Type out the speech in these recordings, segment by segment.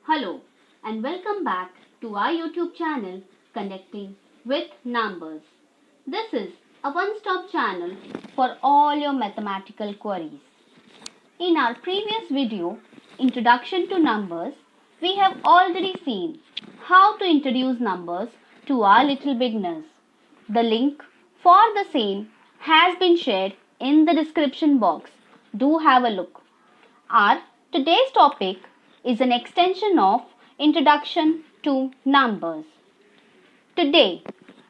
Hello and welcome back to our YouTube channel Connecting with Numbers. This is a one-stop channel for all your mathematical queries. In our previous video, Introduction to Numbers, we have already seen how to introduce numbers to our little beginners. The link for the same has been shared in the description box. Do have a look. Our today's topic is an extension of Introduction to Numbers. Today,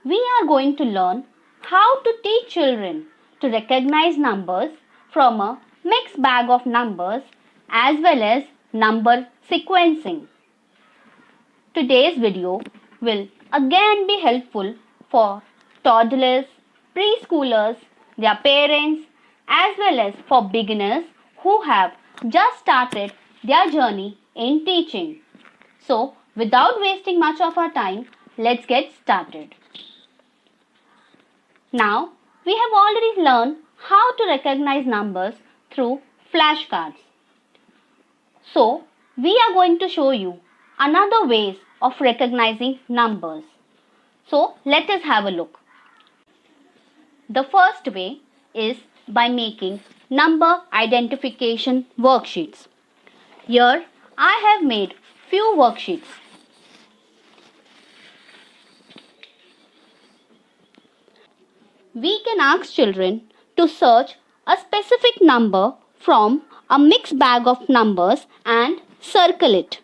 we are going to learn how to teach children to recognize numbers from a mixed bag of numbers as well as number sequencing. Today's video will again be helpful for toddlers, preschoolers, their parents, as well as for beginners who have just started their journey in teaching. So, without wasting much of our time, let's get started. Now, we have already learned how to recognize numbers through flashcards. So, we are going to show you another ways of recognizing numbers. So, let us have a look. The first way is by making number identification worksheets. Here, I have made few worksheets. We can ask children to search a specific number from a mixed bag of numbers and circle it.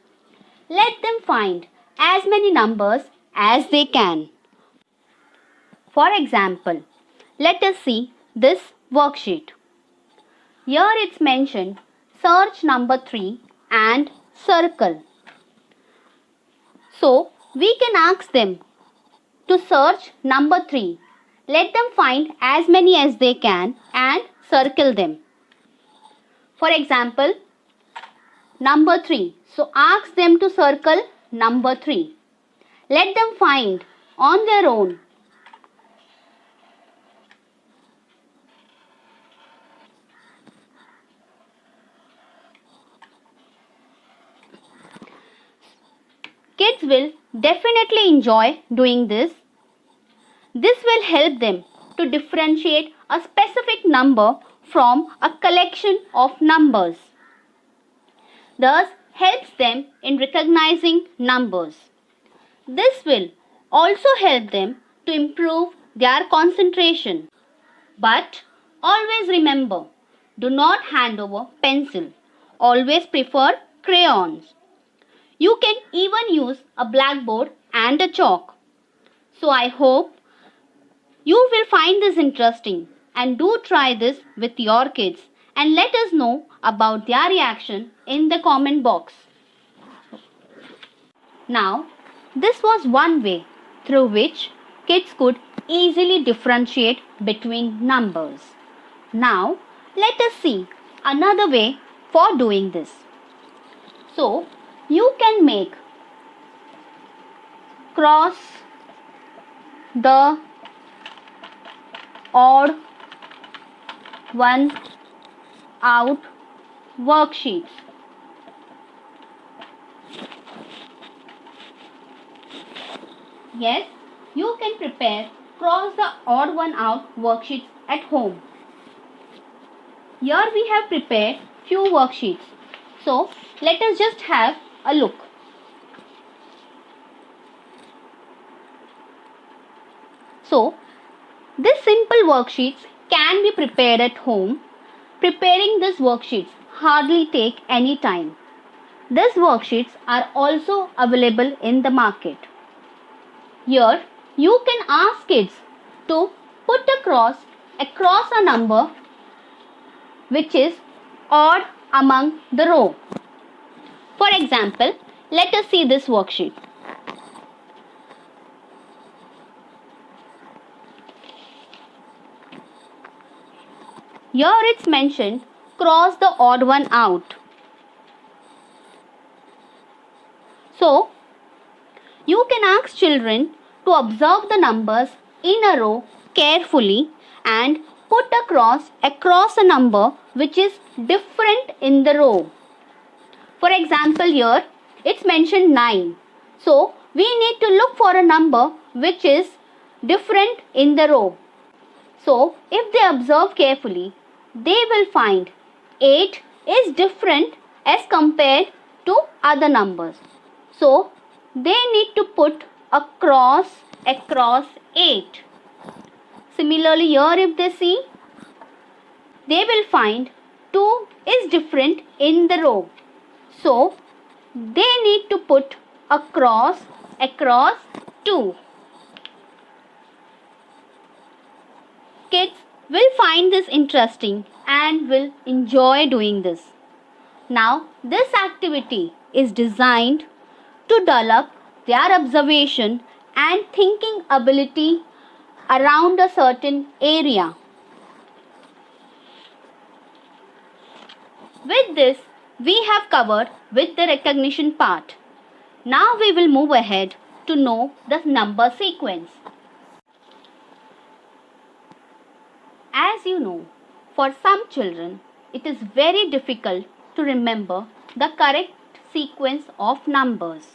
Let them find as many numbers as they can. For example, let us see this worksheet. Here it's mentioned search number 3 and circle. So, we can ask them to search number 3. Let them find as many as they can and circle them. For example, number 3. So, ask them to circle number 3. Let them find on their own. Kids will definitely enjoy doing this. This will help them to differentiate a specific number from a collection of numbers. Thus, helps them in recognizing numbers. This will also help them to improve their concentration. But always remember, do not hand over pencil. Always prefer crayons. You can even use a blackboard and a chalk. So I hope you will find this interesting and do try this with your kids and let us know about their reaction in the comment box. Now, this was one way through which kids could easily differentiate between numbers. Now, let us see another way for doing this. So, you can make cross the odd one out worksheets. Yes, you can prepare cross the odd one out worksheets at home. Here we have prepared few worksheets. So, let us just have a look. So, this simple worksheets can be prepared at home. Preparing these worksheets hardly take any time. These worksheets are also available in the market. Here, you can ask kids to put a cross across a number which is odd among the row. For example, let us see this worksheet. Here it's mentioned cross the odd one out. So, you can ask children to observe the numbers in a row carefully and put a cross across a number which is different in the row. For example, here it's mentioned 9. So we need to look for a number which is different in the row. So if they observe carefully, they will find 8 is different as compared to other numbers. So they need to put a cross across 8. Similarly, here if they see, they will find 2 is different in the row. So they need to put a cross across 2. Kids will find this interesting and will enjoy doing this. Now, this activity is designed to develop their observation and thinking ability around a certain area. With this, we have covered with the recognition part. Now we will move ahead to know the number sequence. As you know, for some children, it is very difficult to remember the correct sequence of numbers.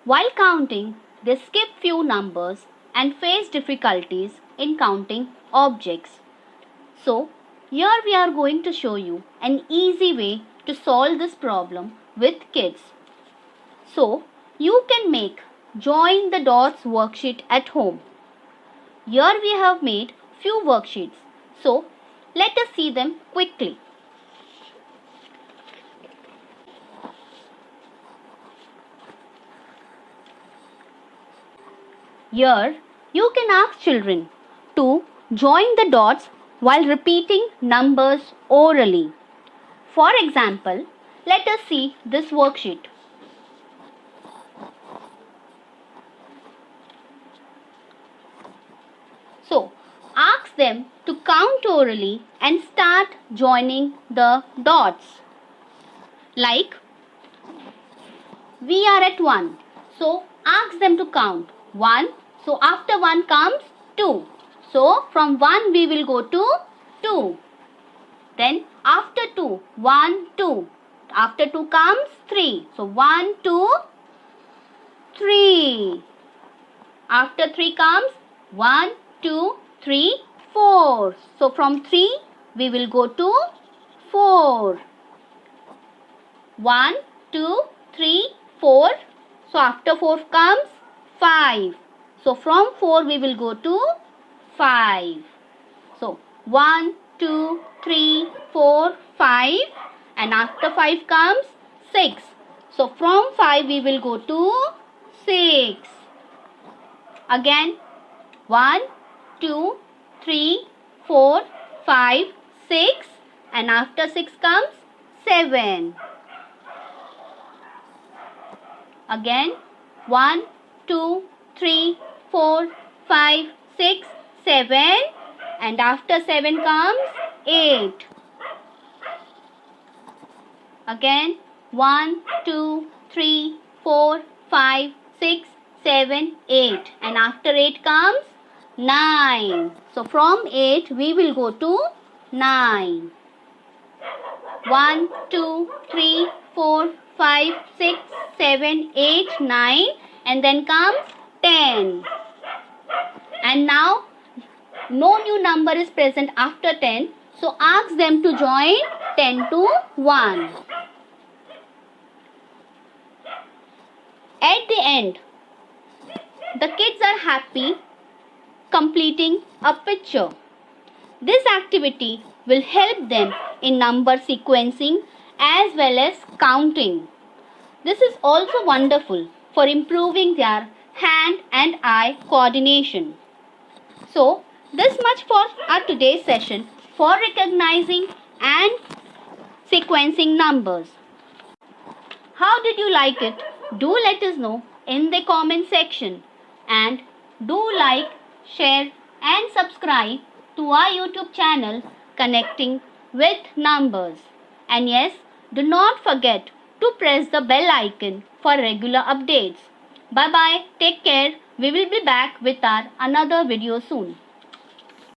While counting, they skip few numbers and face difficulties in counting objects. So, here we are going to show you an easy way to solve this problem with kids. So, you can make join the dots worksheet at home. Here we have made few worksheets. So, let us see them quickly. Here, you can ask children to join the dots while repeating numbers orally. For example, let us see this worksheet. So, ask them to count orally and start joining the dots. Like, we are at 1. So, ask them to count 1. So, after 1 comes 2. So, from 1 we will go to 2. Then, after 2, 1, 2. After 2 comes 3. So, 1, 2, 3. After 3 comes 1, 2, 3, 4. So, from 3 we will go to 4. 1, 2, 3, 4. So, after 4 comes 5. So, from 4 we will go to 5. So, 1, 2, 3, 4, 5. And after 5 comes 6. So, from 5 we will go to 6. Again, 1, 2, 3, 4, 5, 6. And after 6 comes 7. Again, 1, 2, 3, 4, 5, 6, 7. And after 7 comes 8. Again, 1, 2, 3, 4, 5, 6, 7, 8. And after 8 comes 9. So, from 8 we will go to 9. 1, 2, 3, 4, 5, 6, 7, 8, 9. And then comes 10. And now, no new number is present after 10. So, ask them to join 10 to 1. At the end, the kids are happy completing a picture. This activity will help them in number sequencing as well as counting. This is also wonderful for improving their hand and eye coordination. So, this much for our today's session for recognizing and sequencing numbers. How did you like it? Do let us know in the comment section, and do like, share and subscribe to our YouTube channel Connecting with Numbers. And yes, do not forget to press the bell icon for regular updates. Bye bye. Take care. We will be back with our another video soon.